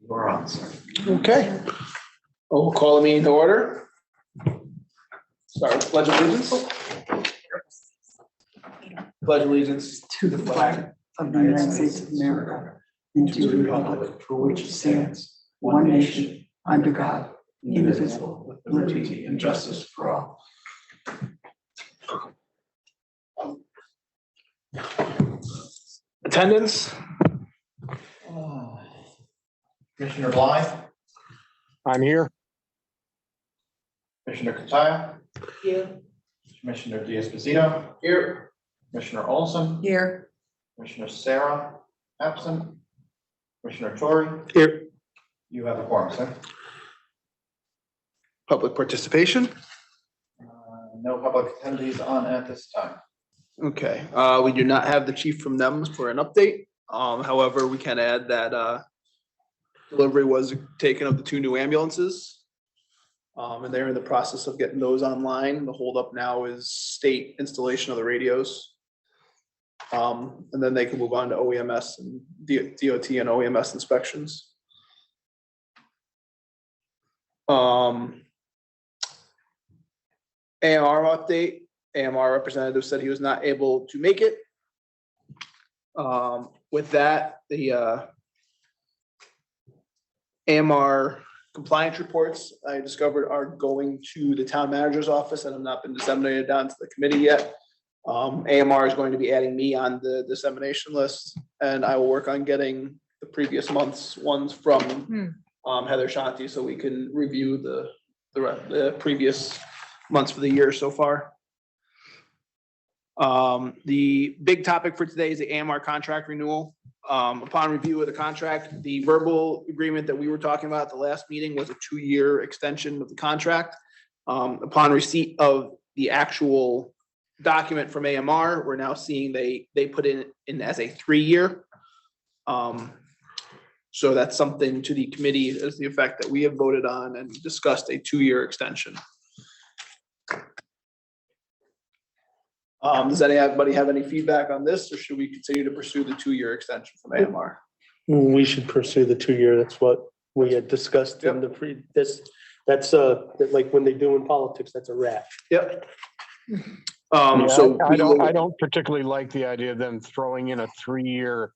You're on, sir. Okay. We'll call the meeting to order. Sorry, pledge allegiance. Pledge allegiance to the flag of the United States of America and to the republic for which it stands, one nation, under God, indivisible, with liberty and justice for all. attendance. Commissioner Blythe, I'm here. Commissioner Kataya. Here. Commissioner Diaz-Pasito. Here. Commissioner Olson, Here. Commissioner Sarah, absent. Commissioner Torrey. Here. You have a quorum, sir. Public participation. No public attendees on at this time. Okay, we do not have the chief from NEMS for an update. However, we can add that delivery was taken of the 2 new ambulances. And they're in the process of getting those online. The holdup now is state installation of the radios. And then they can move on to OEMS and DOT and OEMS inspections. AMR update. AMR representative said he was not able to make it. With that, the AMR compliance reports I discovered are going to the town manager's office and have not been disseminated down to the committee yet. AMR is going to be adding me on the dissemination list, and I will work on getting the previous month's ones from Heather Shanti so we can review the previous months for the year so far. The big topic for today is the AMR contract renewal. Upon review of the contract, the verbal agreement that we were talking about at the last meeting was a 2-year extension of the contract. Upon receipt of the actual document from AMR, we're now seeing they put in as a 3-year. So that's something to the committee as the effect that we have voted on and discussed a 2-year extension. Does anybody have any feedback on this, or should we continue to pursue the 2-year extension from AMR? We should pursue the 2-year. That's what we had discussed in the that's like when they do in politics, that's a wrap. Yep. So I don't particularly like the idea of them throwing in a 3-year,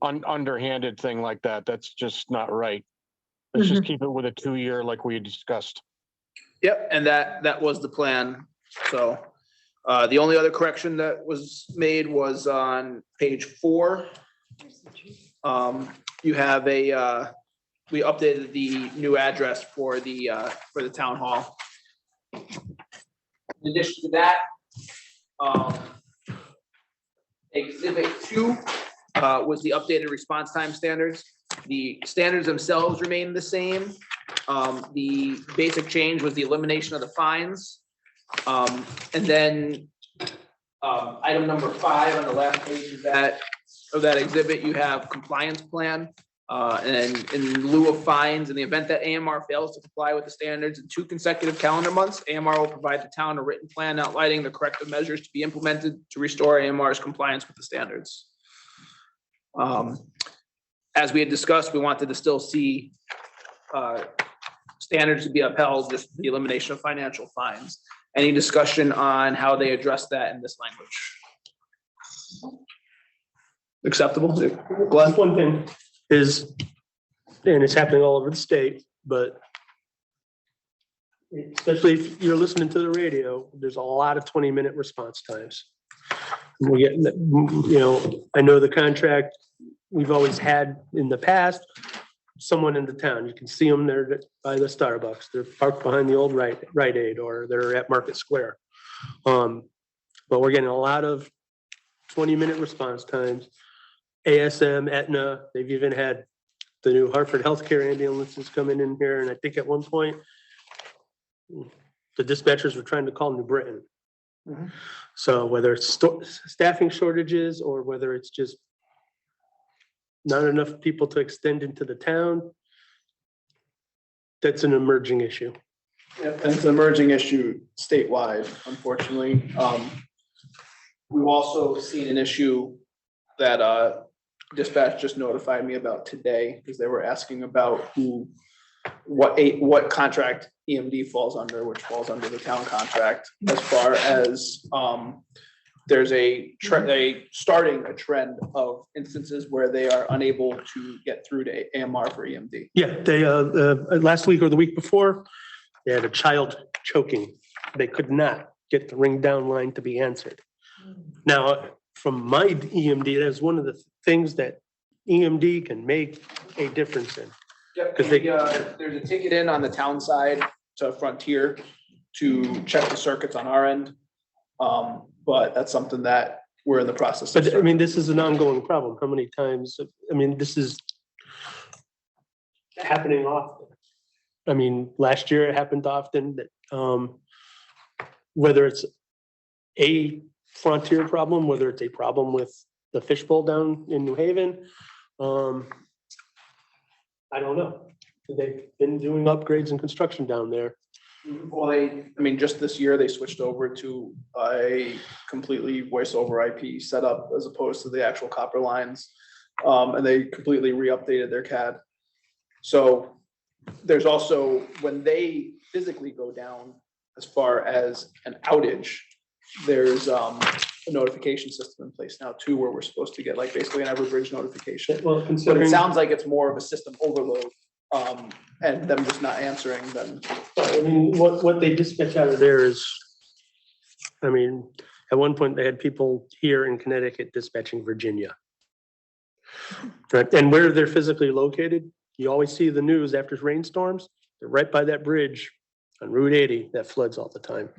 underhanded thing like that. That's just not right. Let's just keep it with a 2-year like we had discussed. Yep, and that was the plan. So the only other correction that was made was on page 4. You have we updated the new address for the town hall. In addition to that, exhibit 2 was the updated response time standards. The standards themselves remain the same. The basic change was the elimination of the fines. And then item number 5 on the last page of that exhibit, you have compliance plan. And in lieu of fines, in the event that AMR fails to comply with the standards in 2 consecutive calendar months, AMR will provide the town a written plan outlining the corrective measures to be implemented to restore AMR's compliance with the standards. As we had discussed, we wanted to still see standards to be upheld, just the elimination of financial fines. Any discussion on how they address that in this language? Acceptable? Glenn? One thing is, and it's happening all over the state, but especially if you're listening to the radio, there's a lot of 20-minute response times. We get, I know the contract we've always had in the past, someone in the town, you can see them there by the Starbucks. They're parked behind the old Rite Aid, or they're at Market Square. But we're getting a lot of 20-minute response times. ASM, Aetna, they've even had the new Hartford Healthcare ambulances coming in here. And I think at one point, the dispatchers were trying to call New Britain. Mm-hmm. So whether it's staffing shortages or whether it's just not enough people to extend into the town, that's an emerging issue. Yep, and it's an emerging issue statewide, unfortunately. We've also seen an issue that dispatch just notified me about today, because they were asking about what contract EMD falls under, which falls under the town contract, as far as, there's starting a trend of instances where they are unable to get through to AMR for EMD. Yeah, they, last week or the week before, they had a child choking. They could not get the ring down line to be answered. Now, from my EMD, that's one of the things that EMD can make a difference in. Yep, 'Cause they- there's a ticket in on the town side to Frontier to check the circuits on our end. But that's something that we're in the process of. But I mean, this is an ongoing problem. How many times, I mean, this is happening often. I mean, last year it happened often that, whether it's a Frontier problem, whether it's a problem with the fishbowl down in New Haven, I don't know. They've been doing upgrades and construction down there. Well, I mean, just this year, they switched over to a completely voice over IP setup as opposed to the actual copper lines. And they completely re-updated their CAD. So there's also, when they physically go down, as far as an outage, there's a notification system in place now too, where we're supposed to get like basically an Everbridge notification. Well, But considering, it sounds like it's more of a system overload, and them just not answering then. I mean, what they dispatch out of there is, I mean, at one point they had people here in Connecticut dispatching Virginia. Right, and where they're physically located, you always see the news after rainstorms, they're right by that bridge on Route 80 that floods all the time.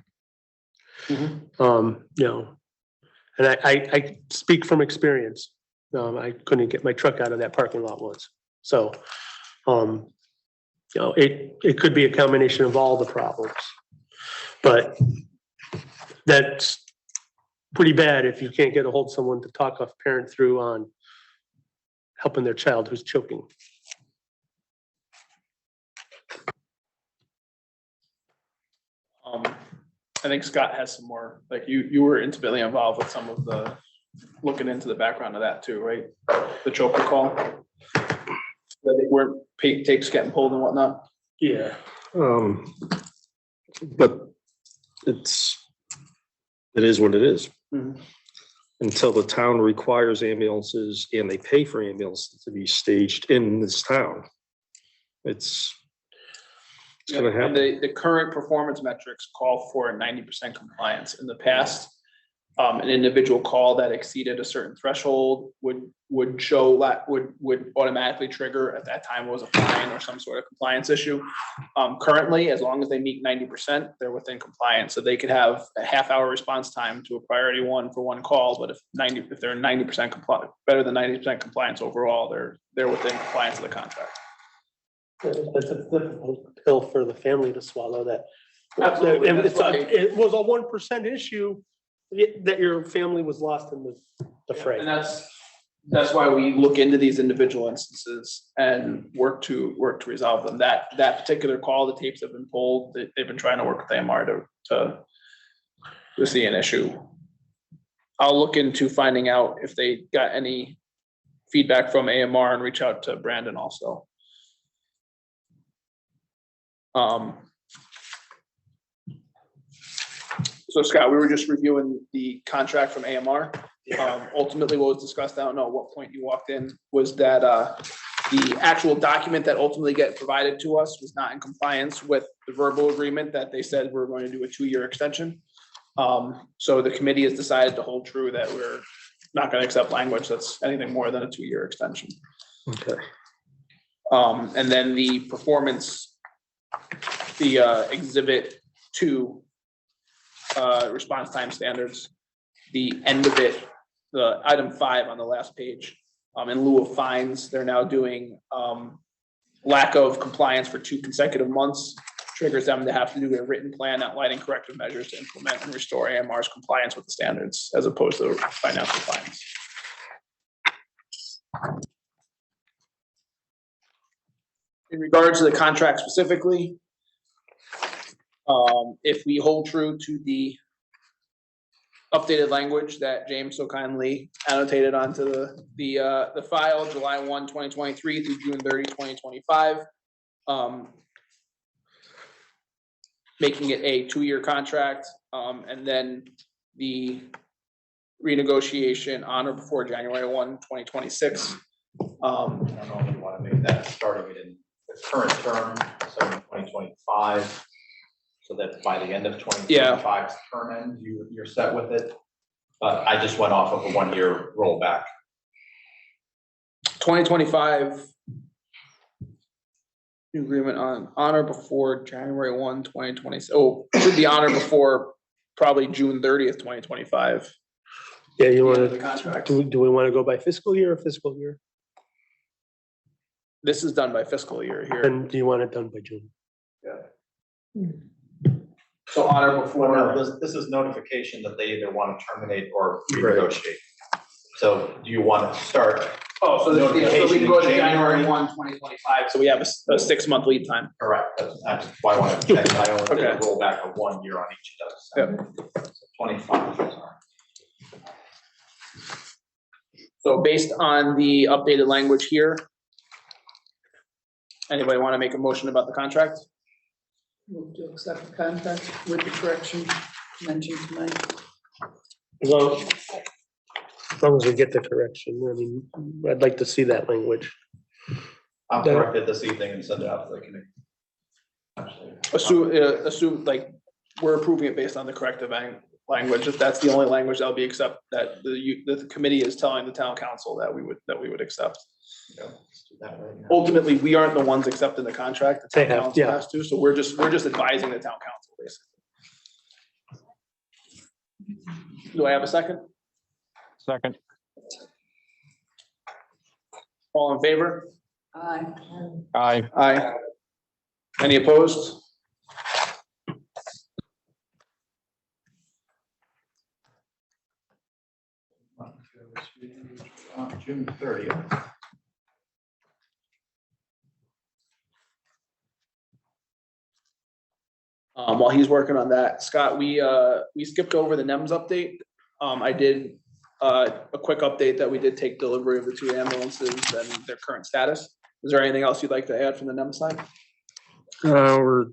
You know, and I speak from experience. I couldn't get my truck out of that parking lot once. So, you know, it could be a combination of all the problems. But that's pretty bad if you can't get a hold of someone to talk a parent through on helping their child who's choking. I think Scott has some more, like you were intimately involved with some of the, looking into the background of that too, right? The choker call. That they were tapes getting pulled and whatnot. Yeah. But it is what it is. Mhm. Until the town requires ambulances and they pay for ambulances to be staged in this town. It's gonna And happen. the current performance metrics call for 90% compliance. In the past, an individual call that exceeded a certain threshold would show that would automatically trigger, at that time was a fine or some sort of compliance issue. Currently, as long as they meet 90%, they're within compliance. So they could have a half-hour response time to a priority one for one call, but if they're 90% compliant, better than 90% compliance overall, they're within compliance of the contract. That's a difficult pill for the family to swallow that. Absolutely, And that's why- it was a 1% issue that your family was lost in the fray. And that's why we look into these individual instances and work to resolve them. That particular call, the tapes have been pulled, they've been trying to work with AMR to see an issue. I'll look into finding out if they got any feedback from AMR and reach out to Brandon also. So Scott, we were just reviewing the contract from AMR. Ultimately, what was discussed, I don't know at what point you walked in, was that the actual document that ultimately get provided to us was not in compliance with the verbal agreement that they said we're going to do a 2-year extension. So the committee has decided to hold true that we're not going to accept language that's anything more than a 2-year extension. Okay. And then the performance, the exhibit 2 response time standards, the end of it, the item 5 on the last page, in lieu of fines, they're now doing lack of compliance for 2 consecutive months, triggers them to have to do a written plan outlining corrective measures to implement and restore AMR's compliance with the standards, as opposed to financial fines. In regards to the contract specifically, if we hold true to the updated language that James so kindly annotated onto the file, July 1, 2023 through June 30, 2025. Making it a 2-year contract, and then the renegotiation on or before January 1, 2026. I don't know if you want to make that starting it in the current term, so in 2025, so that by the end of 2025's term end, you're set with it. But I just went off of a 1-year rollback. 2025 new agreement on or before January 1, 2026. Oh, should be on or before probably June 30th, 2025. Yeah, you want The to, contract. do we want to go by fiscal year or fiscal year? This is done by fiscal year here. And do you want it done by June? So on or Well, before. no, this is notification that they either want to terminate or renegotiate. So do you want to start? Oh, so this, yeah, so we can go to Notification in January January. 1, 2025. So we have a 6-month lead time. Correct, that's why I wanted to check, I only did a Okay. rollback of 1 year on each of those. So 25, sorry. So based on the updated language here, anybody want to make a motion about the contract? Move to accept the contract with the correction mentioned tonight. As long as we get the correction, I mean, I'd like to see that language. I'll correct it this evening and send it out to the committee. Actually, Assume like we're approving it based on the corrective language. If that's the only language that will be accepted, that the committee is telling the town council that we would accept. let's do that right now. Ultimately, we aren't the ones accepting the contract. The They town have, council yeah. has to, so we're just advising the town council basically. Do I have a second? Second. All in favor? Aye. Aye. Aye. Any opposed? June 30th. While he's working on that, Scott, we skipped over the NEMS update. I did a quick update that we did take delivery of the 2 ambulances and their current status. Is there anything else you'd like to add from the NEMS side? We're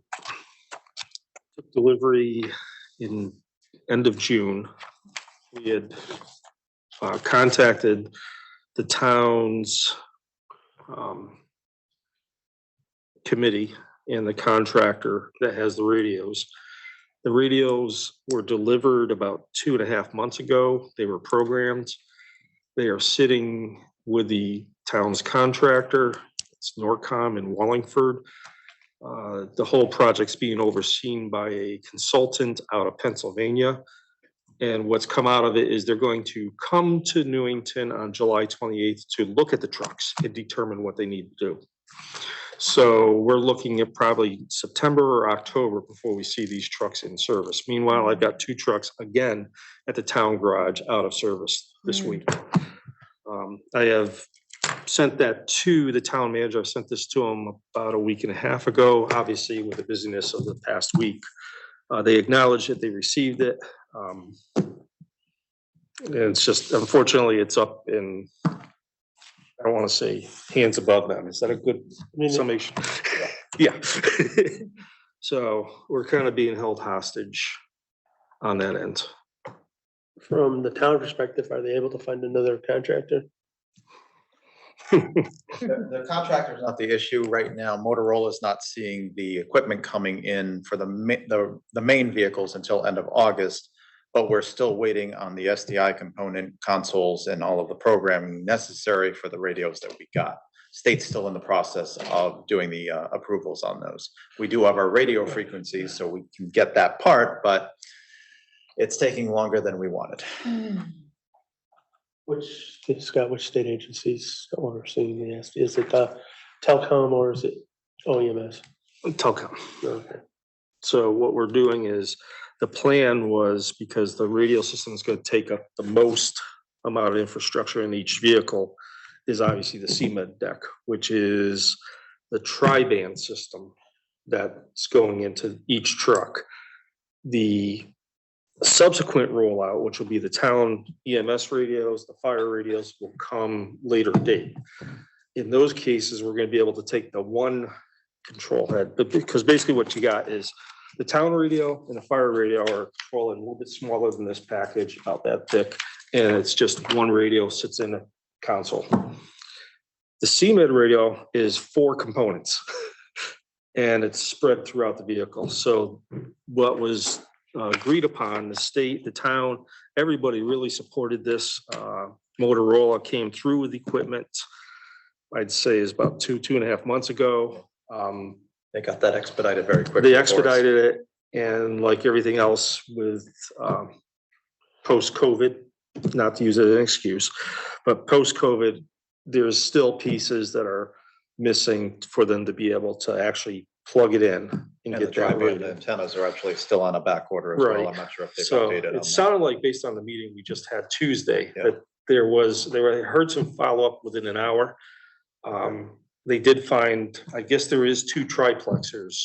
took delivery in end of June. We had contacted the town's committee and the contractor that has the radios. The radios were delivered about 2.5 months ago. They were programmed. They are sitting with the town's contractor. It's Norcom in Wallingford. The whole project's being overseen by a consultant out of Pennsylvania. And what's come out of it is they're going to come to Newington on July 28th to look at the trucks and determine what they need to do. So we're looking at probably September or October before we see these trucks in service. Meanwhile, I've got 2 trucks again at the town garage out of service this week. I have sent that to the town manager. I sent this to him about 1.5 weeks ago, obviously with the busyness of the past week. They acknowledged that they received it. And it's just, unfortunately, it's up in, I don't want to say hands above them. Is that a good summation? Yeah. So we're kind of being held hostage on that end. From the town perspective, are they able to find another contractor? The contractor's not the issue right now. Motorola's not seeing the equipment coming in for the main vehicles until end of August, but we're still waiting on the SDI component consoles and all of the programming necessary for the radios that we got. State's still in the process of doing the approvals on those. We do have our radio frequencies, so we can get that part, but it's taking longer than we wanted. Which, Scott, which state agencies overseeing the SD? Is it telecom or is it OEMS? Telecom. Okay. So what we're doing is, the plan was, because the radio system is going to take up the most amount of infrastructure in each vehicle, is obviously the CMED deck, which is the tri-band system that's going into each truck. The Subsequent rollout, which will be the town EMS radios, the fire radios, will come later date. In those cases, we're gonna be able to take the one control head, but because basically what you got is the town radio and the fire radio are controlling a little bit smaller than this package, about that thick, and it's just one radio sits in a console. The CMed radio is 4 components, and it's spread throughout the vehicle. So what was agreed upon, the state, the town, everybody really supported this. Motorola came through with equipment, I'd say is about 2.5 months ago. They got that expedited very quickly. They for us. expedited it, and like everything else with post-COVID, not to use it as an excuse, but post-COVID, there's still pieces that are missing for them to be able to actually plug it in and And the get that tri-band right. antennas are actually still on a back order as well. Right. I'm not sure if they've So updated on it that. sounded like, based on the meeting we just had Tuesday, Yeah. that I heard some follow-up within an hour. They did find, I guess there is 2 triplexers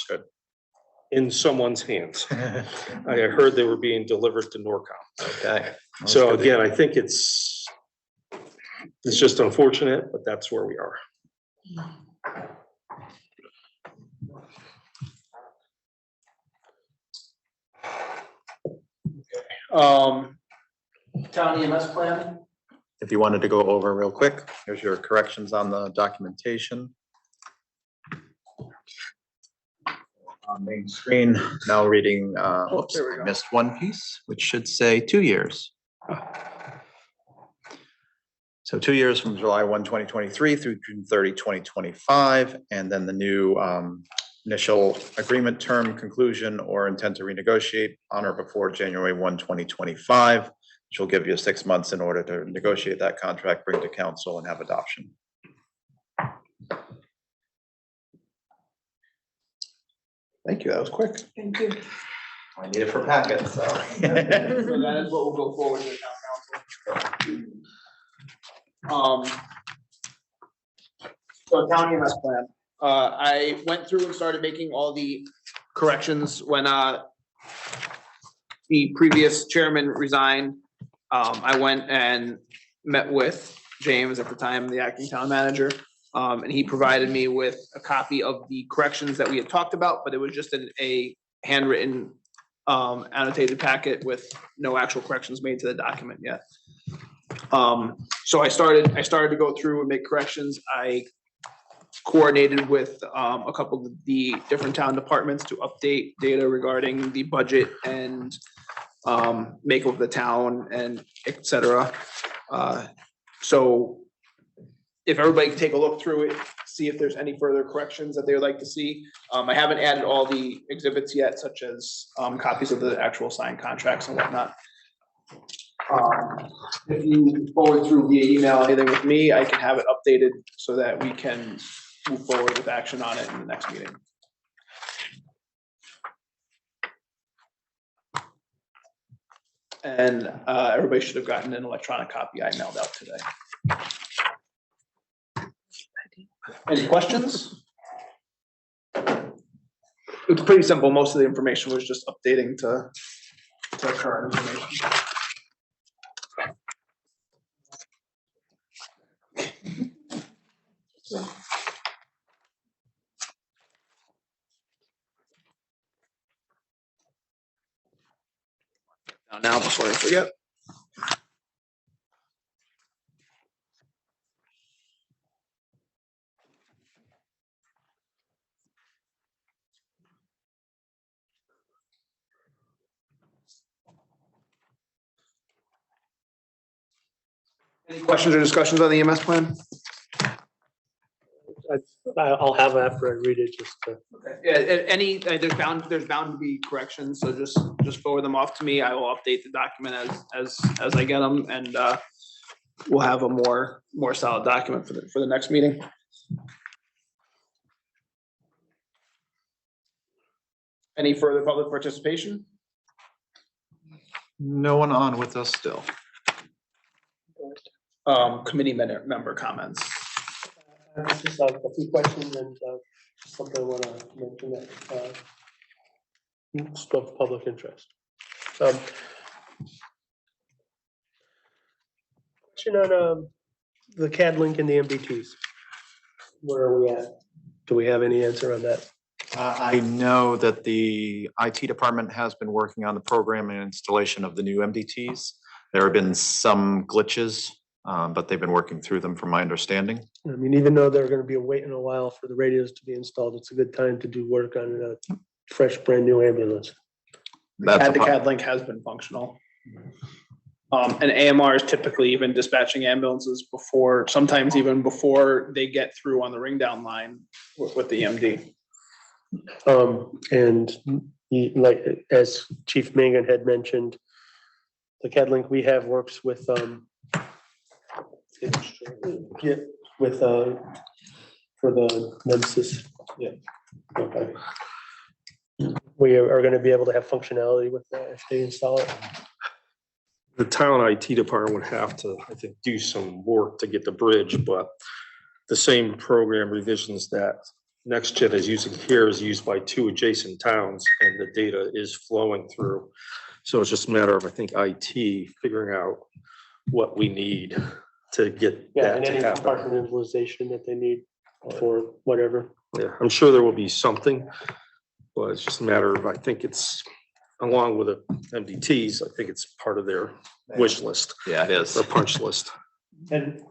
in someone's hands. I heard they were being delivered to Norcom. Okay. That's So good to again, hear. I think it's just unfortunate, but that's where we are. Town EMS plan. If you wanted to go over real quick, here's your corrections on the documentation. On main screen, now reading, oops, there we I go. missed one piece, which should say 2 years. So 2 years from July 1, 2023 through June 30, 2025, and then the new initial agreement term conclusion or intent to renegotiate on or before January 1, 2025, which will give you 6 months in order to negotiate that contract, bring to council and have adoption. Thank you, that was quick. Thank you. I need it for packets, so. So that is what will go forward to the town council. So town EMS plan, I went through and started making all the corrections when, the previous chairman resigned. I went and met with James at the time, the acting town manager. And he provided me with a copy of the corrections that we had talked about, but it was just a handwritten annotated packet with no actual corrections made to the document yet. So I started to go through and make corrections. I coordinated with a couple of the different town departments to update data regarding the budget and make of the town and et cetera. So if everybody can take a look through it, see if there's any further corrections that they would like to see. I haven't added all the exhibits yet, such as copies of the actual signed contracts and whatnot. If you forward through via email anything with me, I can have it updated so that we can move forward with action on it in the next meeting. And everybody should have gotten an electronic copy I mailed out today. Any questions? It's pretty simple. Most of the information was just updating to current information. Now, before I forget. Any questions or discussions on the EMS plan? I'll have it after I read it, just to. Yeah, there's bound to be corrections, so just forward them off to me. I will update the document as I get them, and we'll have a more solid document for the next meeting. Any further public participation? No one on with us still. Committee member comments. Just a few questions and something I want to mention that it's of public interest. Question on, the CAD link and the MDTs. Where are we at? Do we have any answer on that? I know that the IT department has been working on the program and installation of the new MDTs. There have been some glitches, but they've been working through them from my understanding. I mean, even though they're gonna be waiting a while for the radios to be installed, it's a good time to do work on a fresh, brand new ambulance. That's a The po- CAD link has been functional. And AMR is typically even dispatching ambulances before, sometimes even before they get through on the ring down line with the EMD. And like, as Chief Mangan had mentioned, the CAD link we have works with, yeah, with, for the NEMSIS. Yeah. Okay. We are gonna be able to have functionality with that if they install it. The town IT department would have to, I think, do some work to get the bridge, but the same program revisions that Next Gen is using here is used by 2 adjacent towns, and the data is flowing through. So it's just a matter of, I think, IT figuring out what we need to get Yeah, that and to any happen. compartmentalization that they need for whatever. Yeah, I'm sure there will be something, but it's just a matter of, I think it's, along with the MDTs, I think it's part of their wish list, Yeah, it is. their punch list. And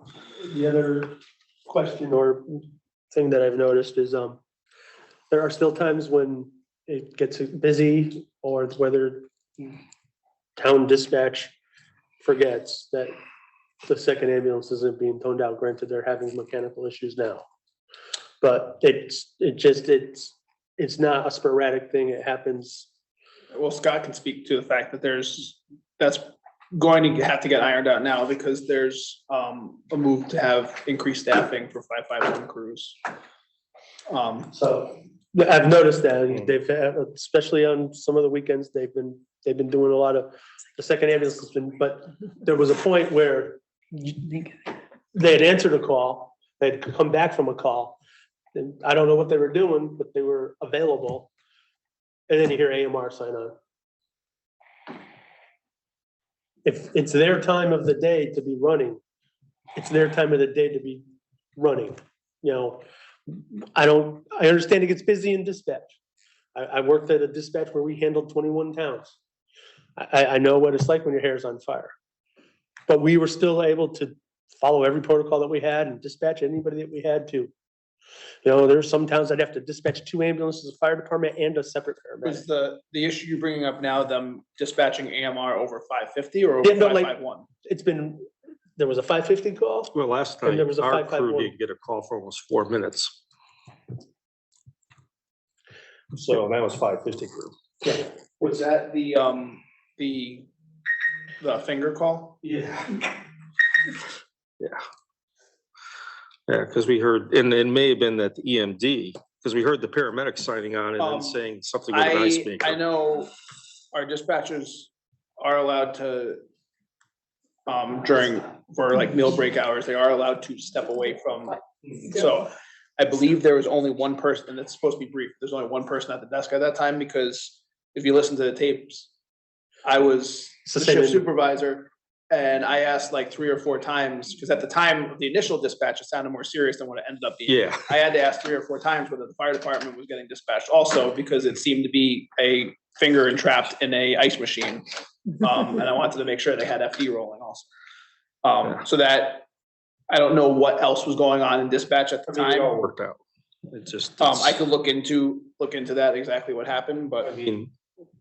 the other question or thing that I've noticed is, there are still times when it gets busy or whether town dispatch forgets that the second ambulance isn't being toned out. Granted, they're having mechanical issues now. But it's not a sporadic thing. It happens. Well, Scott can speak to the fact that that's going to have to get ironed out now because there's a move to have increased staffing for 551 crews. So I've noticed that they've, especially on some of the weekends, they've been doing a lot of, the second ambulance has been, but there was a point where they had answered a call, they'd come back from a call. And I don't know what they were doing, but they were available. And then you hear AMR sign on. If it's their time of the day to be running, it's their time of the day to be running. You know, I understand it gets busy in dispatch. I worked at a dispatch where we handled 21 towns. I know what it's like when your hair's on fire. But we were still able to follow every protocol that we had and dispatch anybody that we had to. You know, there's some towns I'd have to dispatch 2 ambulances, a fire department, and a separate paramedic. Is the issue you're bringing up now, them dispatching AMR over 550 or over Yeah, no, like- 551? It's been, there was a 550 call. Well, last And night, there was a our crew 551. didn't get a call for almost 4 minutes. So that was 550 crew. Was that the finger call? Yeah. Yeah, because we heard, and it may have been that the EMD, because we heard the paramedics signing on and then saying something with an ice I maker. know our dispatchers are allowed to, for like meal break hours, they are allowed to step away from. So I believe there was only one person, and it's supposed to be brief. There's only one person at the desk at that time, because if you listen to the tapes, I was It's the the same shift in- supervisor. And I asked like 3 or 4 times, because at the time of the initial dispatch, it sounded more serious than what it ended up being. Yeah, I had to ask 3 or 4 times whether the fire department was getting dispatched also, because it seemed to be a finger entrapped in a ice machine. And I wanted to make sure they had FD rolling also. So that, I don't know what else was going on in dispatch at the I mean, it all time. worked out. It just. I could look into that, exactly what happened, I but mean,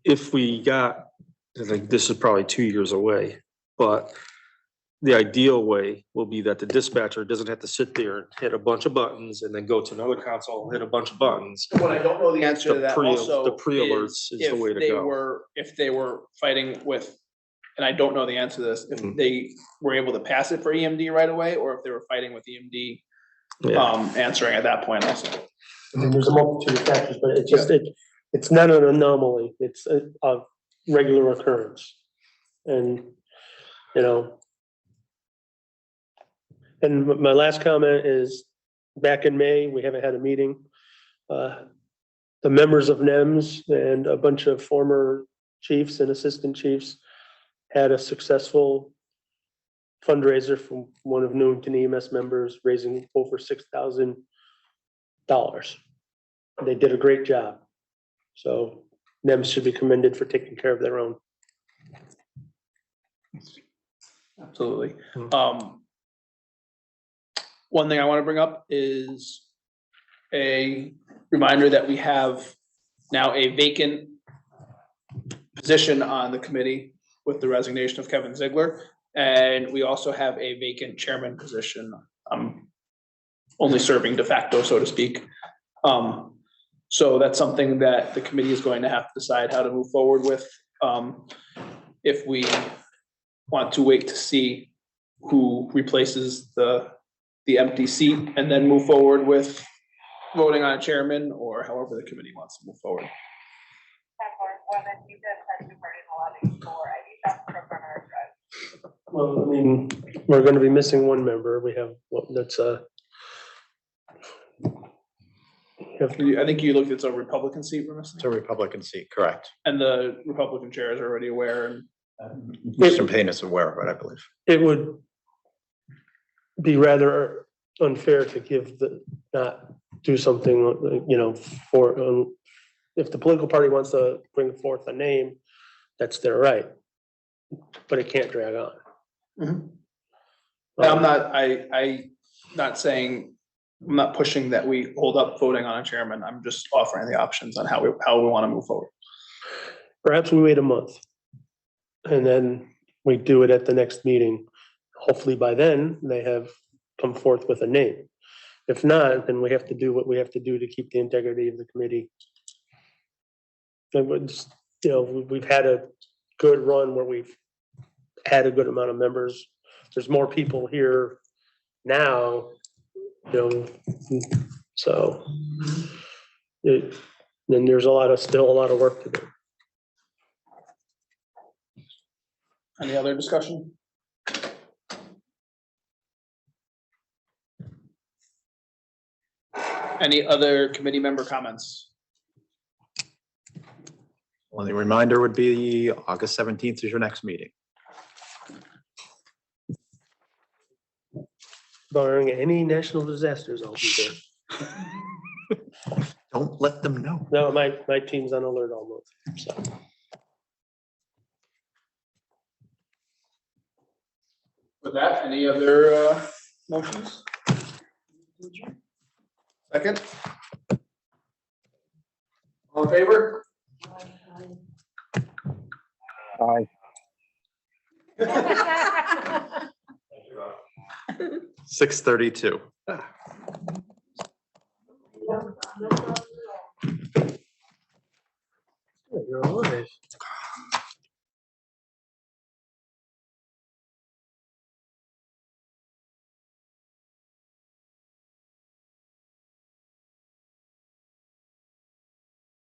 if we got, I think this is probably 2 years away, but the ideal way will be that the dispatcher doesn't have to sit there and hit a bunch of buttons and then go to another console, and hit a bunch of buttons. what I don't know the answer to The that pre- also the pre-alerts is the way to go. if they were fighting with, and I don't know the answer to this, if Mhm. they were able to pass it for EMD right away, or if they were fighting with EMD Yeah, answering at that point also. I mean, there's a multitude of factors, but it's just, it's not an anomaly. It's a regular occurrence. And, you know. And my last comment is, back in May, we haven't had a meeting. The members of NEMS and a bunch of former chiefs and assistant chiefs had a successful fundraiser from one of Newington EMS members, raising over $6,000. They did a great job. So NEMS should be commended for taking care of their own. Absolutely. One thing I want to bring up is a reminder that we have now a vacant position on the committee with the resignation of Kevin Ziegler. And we also have a vacant chairman position. I'm only serving de facto, so to speak. So that's something that the committee is going to have to decide how to move forward with. If we want to wait to see who replaces the empty seat and then move forward with voting on a chairman, or however the committee wants to move forward. Well, I mean, we're gonna be missing one member. We have, well, that's I think you looked, it's a Republican seat we're missing, It's a Republican seat, correct. and the Republican chair is already aware, and Mr. Payne is aware of it, I believe. it would be rather unfair to give not do something, for, if the political party wants to bring forth a name, that's their right. But it can't drag on. I'm not saying, I'm not pushing that we hold up voting on a chairman. I'm just offering the options on how we want to move forward. Perhaps we wait a month. And then we do it at the next meeting. Hopefully by then, they have come forth with a name. If not, then we have to do what we have to do to keep the integrity of the committee. And we've had a good run where we've had a good amount of members. There's more people here now, so then there's still a lot of work to do. Any other discussion? Any other committee member comments? Well, the reminder would be August 17th is your next meeting. Barring any national disasters, I'll be there. Don't let them know. No, my team's on alert all month, so. With that, any other motions? Second? All in favor? Aye. 6:32. You're alive.